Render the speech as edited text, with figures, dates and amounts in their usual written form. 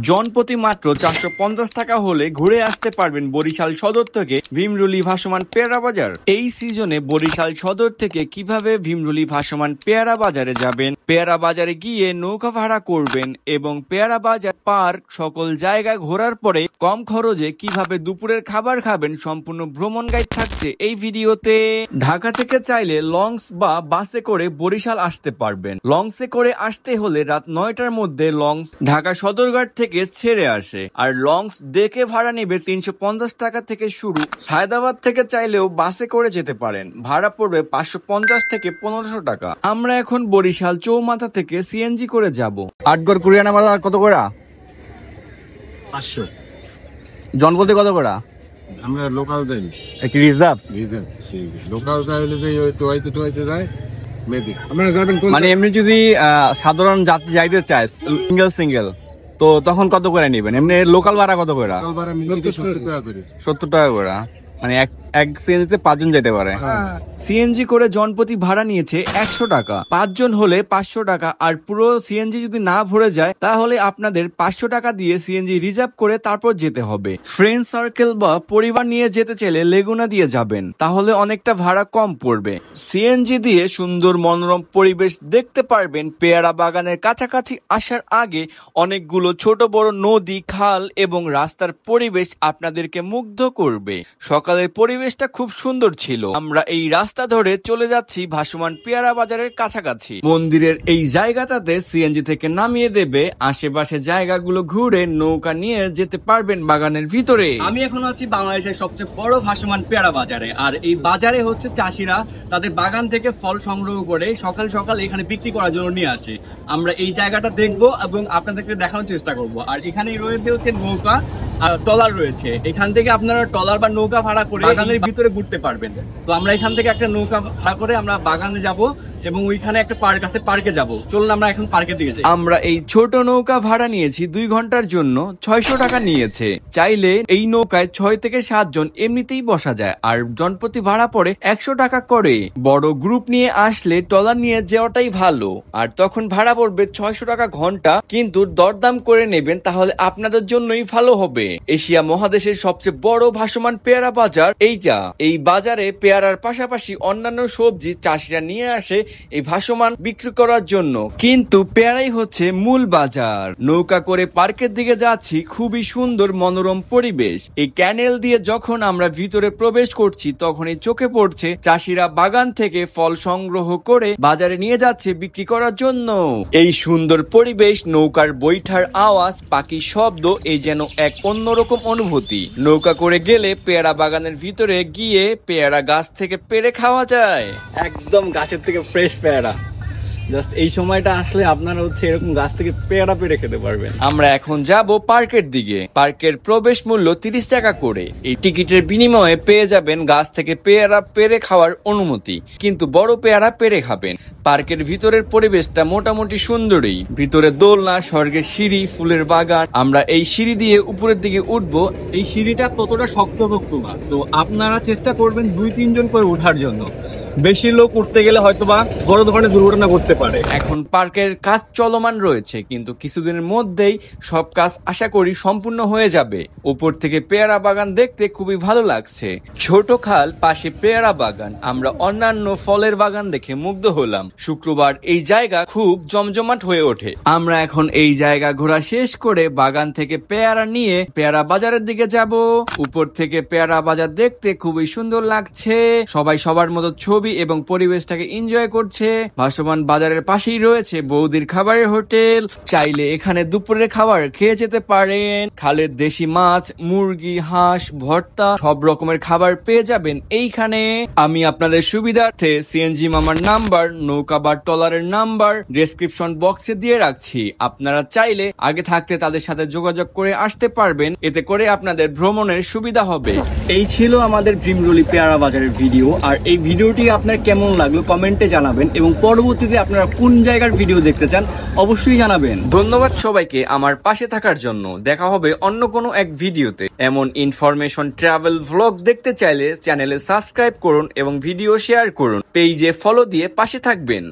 জনপ্রতি মাত্র 450 টাকা হলে ঘুরে আসতে পারবেন বরিশাল সদর থেকে ভীমরুলি ভাসমান পেয়ারা বাজার। এই সিজনে বরিশাল সদর থেকে কিভাবে ভীমরুলি ভাসমান পেয়ারা বাজারে যাবেন, পেয়ারা বাজারে গিয়ে নৌকা ভাড়া করবেন এবং পেয়ারা বাজার পার্ক সকল জায়গা ঘোরার পরে কম খরচে কিভাবে দুপুরের খাবার খাবেন, সম্পূর্ণ ভ্রমণ গাইড থাকছে এই ভিডিওতে। ঢাকা থেকে চাইলে লঞ্চ বা বাসে করে বরিশাল আসতে পারবেন। লঞ্চে করে আসতে হলে রাত 9টার মধ্যে লঞ্চ ঢাকা সদরঘাট থেকে ছেড়ে আসে, আর লঞ্চ দেখে ভাড়া নেবে 350 টাকা থেকে শুরু। সায়দাবাদ থেকে চাইলেও বাসে করে যেতে পারেন, ভাড়া পড়বে 550 থেকে 1500 টাকা। আমরা এখন বরিশাল চৌমাথা থেকে সিএনজি করে যাব। আটগড় কুরিয়ানা বাজার কত করে? 500। জনপতি কত করে? আমরা লোকাল যাই, একটি রিজার্ভ লোকাল যাইতে যায় ম্যাজিক। আপনারা যাবেন মানে এমনি যদি সাধারণ যাত্রী যাইতে চায় সিঙ্গেল তো তখন কত করে নেবেন? এমনি লোকাল ভাড়া কত করে? 70 টাকা করে, মানে এক সিএনজিতে 5 জন যেতে পারে। সিএনজি করে জনপ্রতি ভাড়া নিয়েছে 100 টাকা, 5 জন হলে 500 টাকা। আর পুরো সিএনজি যদি না ভরে যায় তাহলে আপনাদের 500 টাকা দিয়ে সিএনজি রিজার্ভ করে তারপর যেতে হবে। ফ্রেন্ড সার্কেল বা পরিবার নিয়ে যেতে চাইলে লেগুনা দিয়ে যাবেন, তাহলে অনেকটা ভাড়া কম পড়বে। সিএনজি দিয়ে সুন্দর মনোরম পরিবেশ দেখতে পারবেন। পেয়ারা বাগানের কাছাকাছি আসার আগে অনেকগুলো ছোট বড় নদী, খাল এবং রাস্তার পরিবেশ আপনাদেরকে মুগ্ধ করবে। সকালের পরিবেশটা খুব সুন্দর ছিল। আমরা এই রাস্তা ধরে চলে যাচ্ছি ভাসমান পেয়ারা বাজারের কাছাকাছি। মন্দিরের এই জায়গাটাতে সিএনজি থেকে নামিয়ে দেবে। আশেপাশে জায়গাগুলো ঘুরে নৌকা নিয়ে যেতে পারবেন বাগানের ভিতরে। আমি এখন আছি বাংলাদেশের সবচেয়ে বড় ভাসমান পেয়ারা বাজারে, আর এই বাজারে হচ্ছে চাষিরা তাদের বাগান থেকে ফল সংগ্রহ করে সকাল সকাল এখানে বিক্রি করার জন্য নিয়ে আসে। আমরা এই জায়গাটা দেখবো এবং আপনাদেরকে দেখানোর চেষ্টা করব। আর এখানে রয়েছে হচ্ছে নৌকা আর ট্রলার রয়েছে। এখান থেকে আপনারা ট্রলার বা নৌকা ভাড়া করে বাগানের ভিতরে ঘুরতে পারবেন। তো আমরা এখান থেকে একটা নৌকা ভাড়া করে আমরা বাগানে যাব এবং ওইখানে একটা পার্ক আছে, পার্কে যাব। চলুন আমরা এখন পার্কের দিকে যাই। আমরা এই ছোট নৌকা ভাড়া নিয়েছি 2 ঘন্টার জন্য, 600 টাকা নিয়েছে। চাইলে এই নৌকায় 6 থেকে 7 জন এমনিতেই বসা যায়, আর জনপ্রতি ভাড়া পড়ে 100 টাকা করে। বড় গ্রুপ নিয়ে আসলে ট্রলার নিয়ে যাওয়াটাই ভালো, আর তখন ভাড়া পড়বে 600 টাকা ঘন্টা। কিন্তু দরদাম করে নেবেন, তাহলে আপনাদের জন্যই ভালো হবে। এশিয়া মহাদেশের সবচেয়ে বড় ভাসমান পেয়ারা বাজার এইটা। এই বাজারে পেয়ারার পাশাপাশি অন্যান্য সবজি চাষিরা নিয়ে আসে এই ভাসমান বিক্রি করার জন্য, কিন্তু পেয়ারাই হচ্ছে মূল বাজার। নৌকা করে পার্কের দিকে যাচ্ছি, খুবই সুন্দর মনোরম পরিবেশ। এই ক্যানেল দিয়ে যখন আমরা ভিতরে প্রবেশ করছি তখনই চোখে পড়ছে চাষিরা বাগান থেকে ফল সংগ্রহ করে বাজারে নিয়ে যাচ্ছে বিক্রি করার জন্য। এই সুন্দর পরিবেশ, নৌকার বৈঠার আওয়াজ, পাখির শব্দ, এই যেন এক অন্যরকম অনুভূতি। নৌকা করে গেলে পেয়ারা বাগানের ভিতরে গিয়ে পেয়ারা গাছ থেকে পেড়ে খাওয়া যায়। একদম গাছের থেকে ফ্রেশ পেয়ারা। জাস্ট এই সময়টা আসলে আপনারা হচ্ছে এরকম গাছ থেকে পেয়ারা পেড়ে খেতে পারবেন। আমরা এখন যাব পার্কের দিকে। পার্কের প্রবেশ মূল্য 30 টাকা করে। এই টিকিটের বিনিময়ে পেয়ে যাবেন গাছ থেকে পেয়ারা পেড়ে খাওয়ার অনুমতি, কিন্তু বড় পেয়ারা পেড়ে খাবেন। পার্কের ভিতরের পরিবেশটা মোটামুটি সুন্দরই। ভিতরে দোলনা, স্বর্গের সিঁড়ি, ফুলের বাগান। আমরা এই সিঁড়ি দিয়ে উপরের দিকে উঠবো। এই সিঁড়িটা ততটা শক্তপোক্ত না, তো আপনারা চেষ্টা করবেন 2-3 জন করে ওঠার জন্য। বেশি লোক উঠতে গেলে হয়তোবা বড় ধরনের দুর্ঘটনা ঘটতে পারে। এখন পার্কের কাজ চলমান রয়েছে, কিন্তু কিছুদিনের মধ্যেই সব কাজ আশা করি সম্পূর্ণ হয়ে যাবে। উপর থেকে পেয়ারা বাগান দেখতে খুবই ভালো লাগছে। ছোট খাল, পাশে পেয়ারা বাগান। আমরা অন্যান্য ফলের বাগান দেখে মুগ্ধ হলাম। শুক্রবার এই জায়গা খুব জমজমাট হয়ে ওঠে। আমরা এখন এই জায়গা ঘোরা শেষ করে বাগান থেকে পেয়ারা নিয়ে পেয়ারা বাজারের দিকে যাব। উপর থেকে পেয়ারা বাজার দেখতে খুবই সুন্দর লাগছে। সবাই সবার মতো ছবি এবং পরিবেশটাকে এনজয় করছে। ভাসমান বাজারের পাশেই রয়েছে বৌদির খাবারের হোটেল। চাইলে এখানে দুপুরের খাবার খেয়ে যেতে পারেন। খালের দেশি মাছ, মুরগি, হাঁস, ভর্তা, সব রকমের খাবার পেয়ে যাবেন এইখানে। আমি আপনাদের সুবিধার্থে সিএনজি মামার নাম্বার, নৌকা বা ট্রলারের নাম্বার ডেসক্রিপশন বক্সে দিয়ে রাখছি। আপনারা চাইলে আগে থাকতে তাদের সাথে যোগাযোগ করে আসতে পারবেন, এতে করে আপনাদের ভ্রমণের সুবিধা হবে। এই ছিল আমাদের ভীমরুলি পেয়ারা বাজারের ভিডিও। আর এই ভিডিওটি আপনার কেমন লাগলো কমেন্টে জানাবেন, এবং পরবর্তীতে আপনারা কোন জায়গার ভিডিও দেখতে চান অবশ্যই জানাবেন। ধন্যবাদ সবাইকে আমার পাশে থাকার জন্য। দেখা হবে অন্য কোনো এক ভিডিওতে। এমন ইনফরমেশন, ট্রাভেল, ভ্লগ দেখতে চাইলে চ্যানেলে সাবস্ক্রাইব করুন এবং ভিডিও শেয়ার করুন। পেজে ফলো দিয়ে পাশে থাকবেন।